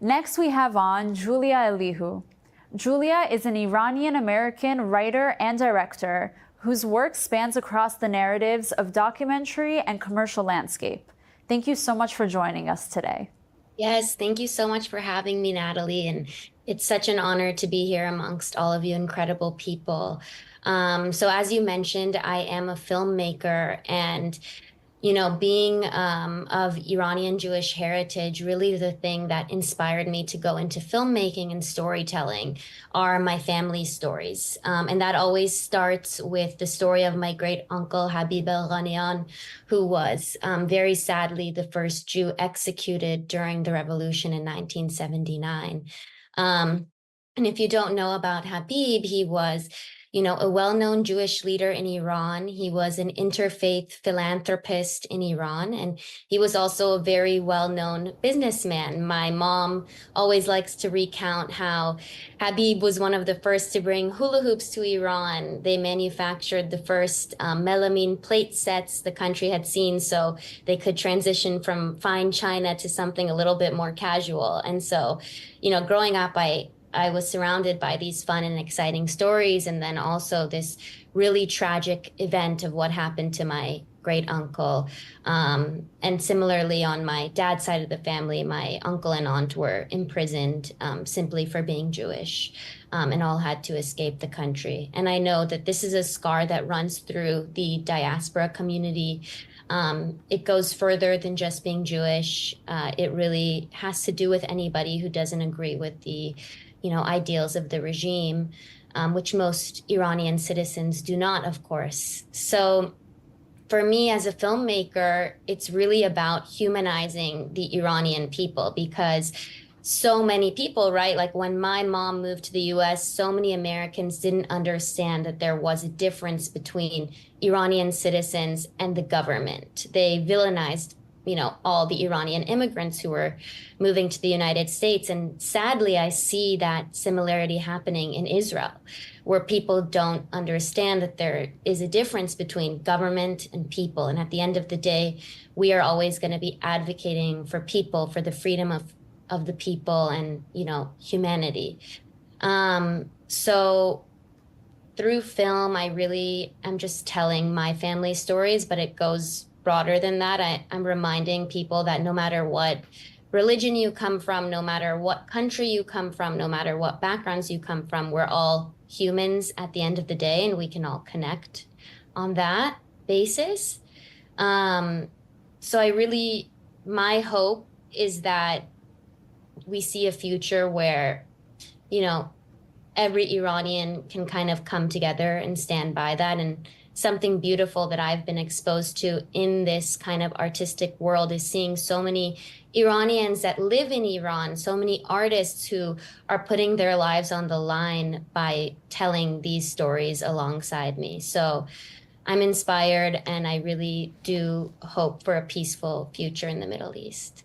Next, we have on Julia Elihu. Julia is an Iranian-American writer and director whose work spans across the narratives of documentary and commercial landscape. Thank you so much for joining us today. Yes, thank you so much for having me, Natalie. And it's such an honor to be here amongst all of you incredible people. So as you mentioned, I am a filmmaker, and being of Iranian Jewish heritage, really the thing that inspired me to go into filmmaking and storytelling are my family stories. And that always starts with the story of my great uncle, Habib el-Ghanian, who was very sadly the first Jew executed during the revolution in 1979. And if you don't know about Habib, he was a well-known Jewish leader in Iran. He was an interfaith philanthropist in Iran, and he was also a very well-known businessman. My mom always likes to recount how Habib was one of the first to bring hula hoops to Iran. They manufactured the first melamine plate sets the country had seen, so they could transition from fine china to something a little bit more casual. And so, growing up, I was surrounded by these fun and exciting stories, and then also this really tragic event of what happened to my great uncle. And similarly, on my dad's side of the family, my uncle and aunt were imprisoned simply for being Jewish, and all had to escape the country. And I know that this is a scar that runs through the diaspora community. It goes further than just being Jewish. It really has to do with anybody who doesn't agree with the ideals of the regime, which most Iranian citizens do not, of course. So for me as a filmmaker, it's really about humanizing the Iranian people, because so many people, right? Like when my mom moved to the US, so many Americans didn't understand that there was a difference between Iranian citizens and the government. They villainized all the Iranian immigrants who were moving to the United States. And sadly, I see that similarity happening in Israel, where people don't understand that there is a difference between government and people. And at the end of the day, we are always going to be advocating for people, for the freedom of the people and, humanity. So through film, I really am just telling my family stories, but it goes broader than that. I'm reminding people that no matter what religion you come from, no matter what country you come from, no matter what backgrounds you come from, we're all humans at the end of the day, and we can all connect on that basis. So my hope is that we see a future where, every Iranian can kind of come together and stand by that. And something beautiful that I've been exposed to in this kind of artistic world is seeing so many Iranians that live in Iran, so many artists who are putting their lives on the line by telling these stories alongside me. So I'm inspired, and I really do hope for a peaceful future in the Middle East.